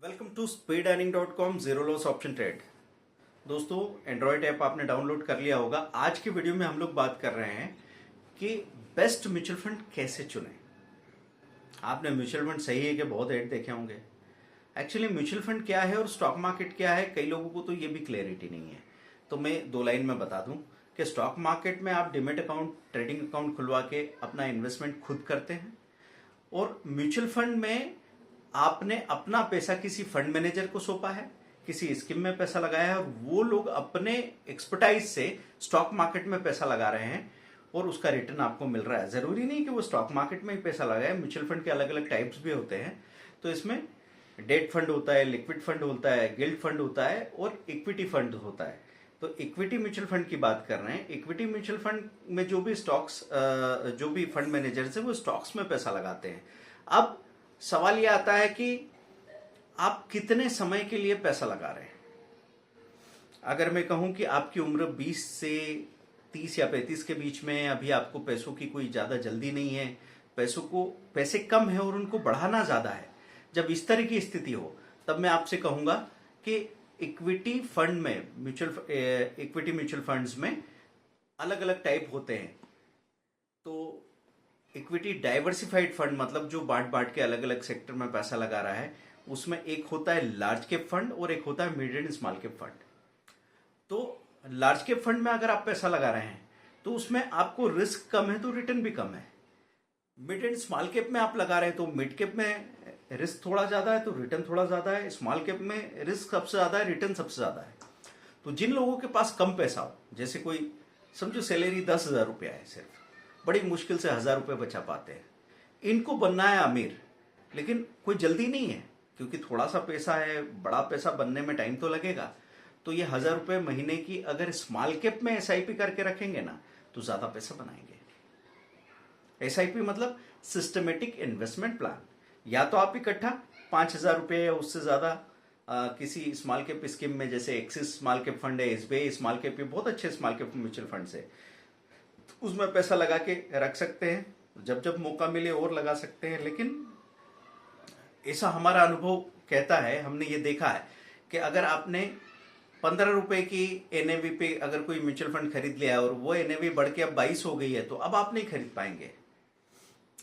Welcome to speedearning.com zero loss option trade. दोस्तों, Android app आपने download कर लिया होगा। आज की वीडियो में हम लोग बात कर रहे हैं कि बेस्ट म्यूचुअल फंड कैसे चुनें। आपने म्यूचुअल फंड सही है कि बहुत ऐड देखे होंगे। एक्चुअली म्यूचुअल फंड क्या है और स्टॉक मार्केट क्या है, कई लोगों को तो ये भी क्लैरिटी नहीं है। तो मैं दो लाइन में बता दूं कि स्टॉक मार्केट में आप डिमेट अकाउंट, ट्रेडिंग अकाउंट खुलवा के अपना इन्वेस्टमेंट खुद करते हैं, और म्यूचुअल फंड में आपने अपना पैसा किसी फंड मैनेजर को सौंपा है, किसी स्कीम में पैसा लगाया है, और वो लोग अपने एक्सपर्टाइज से स्टॉक मार्केट में पैसा लगा रहे हैं और उसका रिटर्न आपको मिल रहा है। जरूरी नहीं कि वो स्टॉक मार्केट में ही पैसा लगाए, म्यूचुअल फंड के अलग अलग टाइप्स भी होते हैं। तो इसमें डेट फंड होता है, लिक्विड फंड होता है, गिल्ड फंड होता है और इक्विटी फंड होता है। तो इक्विटी म्यूचुअल फंड की बात कर रहे हैं। इक्विटी म्यूचुअल फंड में जो भी जो भी फंड मैनेजर्स है वो स्टॉक्स में पैसा लगाते हैं। अब सवाल यह आता है कि आप कितने समय के लिए पैसा लगा रहे हैं। अगर मैं कहूं कि आपकी उम्र 20 से 30 या 35 के बीच में, अभी आपको पैसों की कोई ज्यादा जल्दी नहीं है, पैसे कम है और उनको बढ़ाना ज्यादा है, जब इस तरह की स्थिति हो, तब मैं आपसे कहूंगा कि इक्विटी म्यूचुअल फंड्स में अलग अलग टाइप होते हैं। तो इक्विटी डाइवर्सिफाइड फंड मतलब जो बांट बांट के अलग अलग सेक्टर में पैसा लगा रहा है, उसमें एक होता है लार्ज कैप फंड और एक होता है mid and small cap fund. तो लार्ज कैप फंड में अगर आप पैसा लगा रहे हैं तो उसमें आपको रिस्क कम है तो रिटर्न भी कम है। मिड एंड स्मॉल कैप में आप लगा रहे हैं तो मिड कैप में रिस्क थोड़ा ज्यादा है तो रिटर्न थोड़ा ज्यादा है, स्मॉल कैप में रिस्क सबसे ज्यादा है, रिटर्न सबसे ज्यादा है। तो जिन लोगों के पास कम पैसा हो, जैसे कोई समझो सैलरी 10,000 रुपया है, सिर्फ बड़ी मुश्किल से 1,000 रुपये बचा पाते हैं, इनको बनना है अमीर, लेकिन कोई जल्दी नहीं है क्योंकि थोड़ा सा पैसा है, बड़ा पैसा बनने में टाइम तो लगेगा। तो ये 1,000 रुपये महीने की अगर स्मॉल कैप में एसआईपी करके रखेंगे ना तो ज्यादा पैसा बनाएंगे। एसआईपी मतलब सिस्टमेटिक इन्वेस्टमेंट प्लान। या तो आप इकट्ठा 5,000 रुपये या उससे ज्यादा किसी स्मॉल कैप स्कीम में, जैसे एक्सिस स्मॉल कैप फंड है, एसबीआई स्मॉल कैप, बहुत अच्छे स्मॉल कैप म्यूचुअल फंड है, उसमें पैसा लगा के रख सकते हैं, जब जब मौका मिले और लगा सकते हैं। लेकिन ऐसा हमारा अनुभव कहता है, हमने ये देखा है कि अगर आपने 15 रुपए की एनएवी पे अगर कोई म्यूचुअल फंड खरीद लिया और वो एनएवी बढ़ के अब 22 हो गई है तो अब आप नहीं खरीद पाएंगे,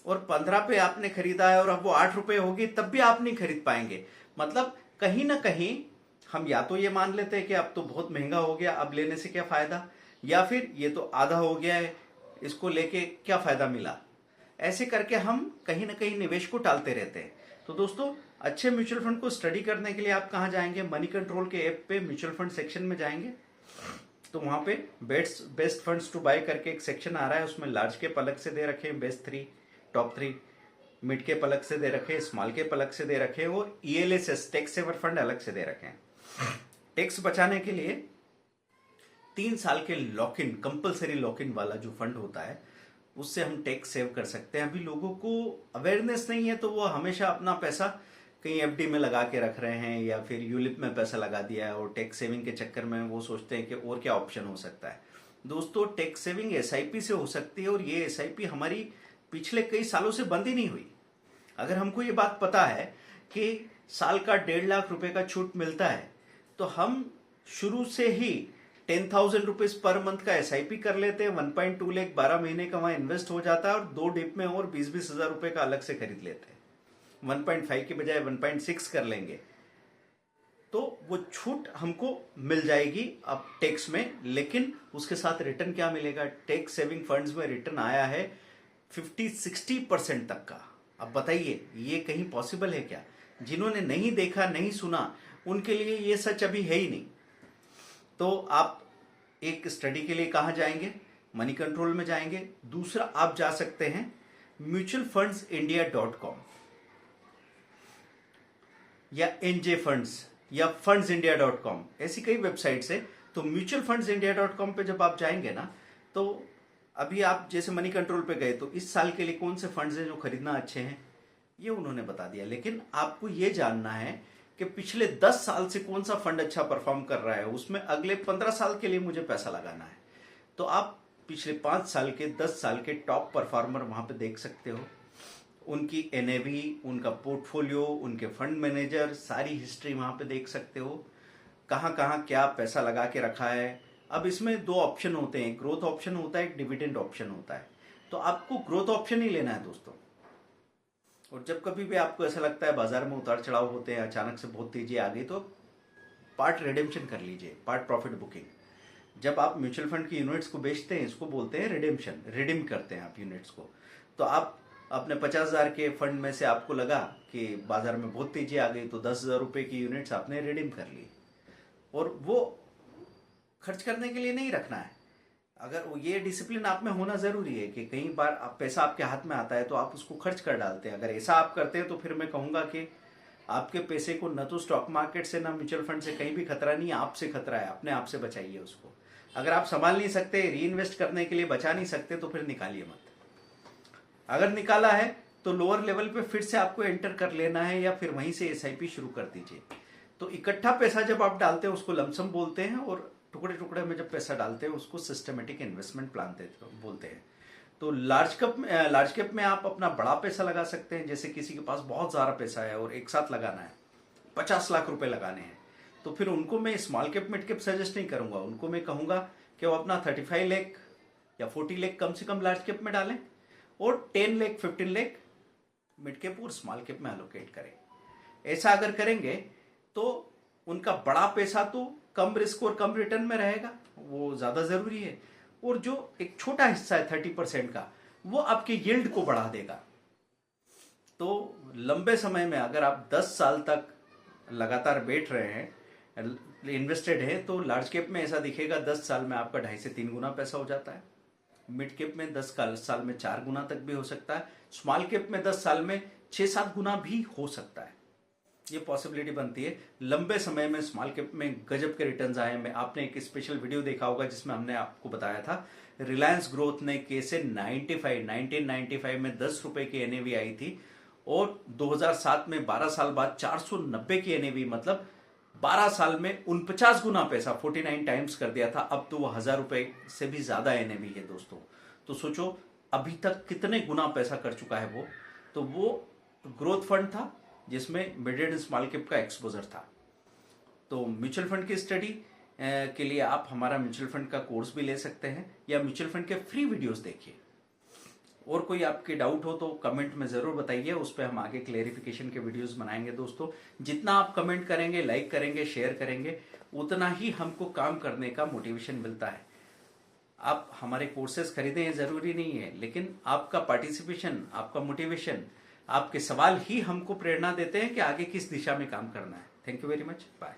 और 15 पे आपने खरीदा है और अब वो 8 रुपए होगी तब भी आप नहीं खरीद पाएंगे। मतलब कहीं ना कहीं हम या तो ये मान लेते हैं कि अब तो बहुत महंगा हो गया, अब लेने से क्या फायदा, या फिर ये तो आधा हो गया है, इसको लेके क्या फायदा मिला। ऐसे करके हम कहीं ना कहीं निवेश को टालते रहते हैं। तो दोस्तों, अच्छे म्यूचुअल फंड को स्टडी करने के लिए आप कहां जाएंगे? मनी कंट्रोल के ऐप पे म्यूचुअल फंड सेक्शन में जाएंगे तो वहां पे बेस्ट फंड्स टू बाय करके एक सेक्शन आ रहा है। उसमें लार्ज कैप अलग से दे रखे हैं, बेस्ट 3 टॉप 3, मिड कैप अलग से दे रखे हैं, स्मॉल कैप अलग से दे रखे हैं, और ईएलएसएस टैक्स सेवर फंड अलग से दे रखे हैं। टैक्स बचाने के लिए 3 साल के lock in, compulsory lock in वाला जो फंड होता है, उससे हम टैक्स सेव कर सकते हैं। अभी लोगों को अवेयरनेस नहीं है तो वो हमेशा अपना पैसा कहीं एफडी में लगा के रख रहे हैं या फिर यूलिप में पैसा लगा दिया है, और टैक्स सेविंग के चक्कर में वो सोचते हैं कि और क्या ऑप्शन हो सकता है। दोस्तों, टैक्स सेविंग एसआईपी से हो सकती है, और ये एसआईपी हमारी पिछले कई सालों से बंद ही नहीं हुई। अगर हमको ये बात पता है कि साल का 1.5 लाख रुपए का छूट मिलता है तो हम शुरू से ही 10,000 रुपीज पर मंथ का एसआईपी कर लेते हैं। 1.2 लाख 12 महीने का वहां इन्वेस्ट हो जाता है, और 2 डिप में और 20-20 हजार रुपए का अलग से खरीद लेते हैं। 1.5 की बजाय 1.6 कर लेंगे तो वो छूट हमको मिल जाएगी अब टैक्स में। लेकिन उसके साथ रिटर्न क्या मिलेगा? टैक्स सेविंग फंड्स में रिटर्न आया है 50-60% तक का। अब बताइए, ये कहीं पॉसिबल है क्या? जिन्होंने नहीं देखा, नहीं सुना, उनके लिए ये सच अभी है ही नहीं। तो आप एक स्टडी के लिए कहां जाएंगे? मनी कंट्रोल में जाएंगे। दूसरा, आप जा सकते हैं mutualfundsindia.com या एनजे फंड्स या fundsindia.com, ऐसी कई वेबसाइट्स है। तो mutualfundsindia.com पे जब आप जाएंगे ना, तो अभी आप जैसे मनी कंट्रोल पे गए तो इस साल के लिए कौन से फंड्स हैं जो खरीदना अच्छे हैं, ये उन्होंने बता दिया। लेकिन आपको ये जानना है कि पिछले 10 साल से कौन सा फंड अच्छा परफॉर्म कर रहा है, उसमें अगले 15 साल के लिए मुझे पैसा लगाना है। तो आप पिछले 5 साल के, 10 साल के टॉप परफॉर्मर वहां पे देख सकते हो, उनकी एनएवी, उनका पोर्टफोलियो, उनके फंड मैनेजर, सारी हिस्ट्री वहां पे देख सकते हो, कहाँ कहाँ क्या पैसा लगा के रखा है। अब इसमें दो ऑप्शन होते हैं, ग्रोथ ऑप्शन होता है, एक डिविडेंड ऑप्शन होता है। तो आपको ग्रोथ ऑप्शन ही लेना है दोस्तों। और जब कभी भी आपको ऐसा लगता है बाजार में उतार चढ़ाव होते हैं, अचानक से बहुत तेजी आ गई, तो पार्ट रिडेम्पशन कर लीजिए, पार्ट प्रॉफिट बुकिंग। जब आप म्यूचुअल फंड की यूनिट्स को बेचते हैं, इसको बोलते हैं रिडेम्पशन, रिडीम करते हैं आप यूनिट्स को। तो आप अपने 50,000 के फंड में से आपको लगा कि बाजार में बहुत तेजी आ गई, तो 10,000 रुपए की यूनिट्स आपने रिडीम कर ली, और वो खर्च करने के लिए नहीं रखना है। अगर वो ये डिसिप्लिन आप में होना जरूरी है कि कई बार आप पैसा आपके हाथ में आता है तो आप उसको खर्च कर डालते हैं। अगर ऐसा आप करते हैं तो फिर मैं कहूंगा कि आपके पैसे को न तो स्टॉक मार्केट से ना म्यूचुअल फंड से कहीं भी खतरा नहीं, आपसे खतरा है। अपने आप से बचाइए उसको। अगर आप संभाल नहीं सकते, री इन्वेस्ट करने के लिए बचा नहीं सकते, तो फिर निकालिए मत। अगर निकाला है तो लोअर लेवल पे फिर से आपको एंटर कर लेना है, या फिर वहीं से एसआईपी शुरू कर दीजिए। तो इकट्ठा पैसा जब आप डालते हैं उसको लमसम बोलते हैं, और टुकड़े टुकड़े में जब पैसा डालते हैं उसको सिस्टमेटिक इन्वेस्टमेंट प्लान बोलते हैं। तो लार्ज कैप में आप अपना बड़ा पैसा लगा सकते हैं। जैसे किसी के पास बहुत सारा पैसा है और एक साथ लगाना है, 50 लाख रुपए लगाने हैं, तो फिर उनको मैं small cap mid cap suggest नहीं करूंगा। उनको मैं कहूंगा कि वो अपना 35 लाख या 40 लाख कम से कम लार्ज कैप में डालें, और 10 लाख 15 लाख मिड कैप और स्मॉल कैप में एलोकेट करें। ऐसा अगर करेंगे तो उनका बड़ा पैसा तो कम रिस्क और कम रिटर्न में रहेगा, वो ज्यादा जरूरी है। और जो एक छोटा हिस्सा है 30% का, वो आपके यील्ड को बढ़ा देगा। तो लंबे समय में अगर आप 10 साल तक लगातार बैठ रहे हैं, इन्वेस्टेड है, तो लार्ज कैप में ऐसा दिखेगा 10 साल में आपका 2.5 से 3 गुना पैसा हो जाता है। मिड कैप में 10 साल में 4 गुना तक भी हो सकता है। स्मॉल कैप में 10 साल में 6-7 गुना भी हो सकता है। ये पॉसिबिलिटी बनती है। लंबे समय में स्मॉल कैप में गजब के रिटर्न्स आए हैं। आपने एक स्पेशल वीडियो देखा होगा जिसमें हमने आपको बताया था रिलायंस ग्रोथ ने कैसे 1995 में 10 रुपए की एनएवी आई थी, और 2007 में 12 साल बाद 490 की एनएवी, मतलब 12 साल में 49 गुना पैसा, 49 टाइम्स कर दिया था। अब तो वो 1000 रुपए से भी ज्यादा एनएवी है दोस्तों। तो सोचो अभी तक कितने गुना पैसा कर चुका है वो। तो वो ग्रोथ फंड था जिसमें मिड एंड स्मॉल कैप का एक्सपोजर था। तो म्यूचुअल फंड की स्टडी के लिए आप हमारा म्यूचुअल फंड का कोर्स भी ले सकते हैं, या म्यूचुअल फंड के फ्री वीडियोस देखिए। और कोई आपके डाउट हो तो कमेंट में जरूर बताइए, उस पर हम आगे क्लेरिफिकेशन के वीडियोस बनाएंगे दोस्तों। जितना आप कमेंट करेंगे, लाइक करेंगे, शेयर करेंगे, उतना ही हमको काम करने का मोटिवेशन मिलता है। आप हमारे कोर्सेज खरीदें ये जरूरी नहीं है, लेकिन आपका पार्टिसिपेशन, आपका मोटिवेशन, आपके सवाल ही हमको प्रेरणा देते हैं कि आगे किस दिशा में काम करना है। Thank you very much, bye.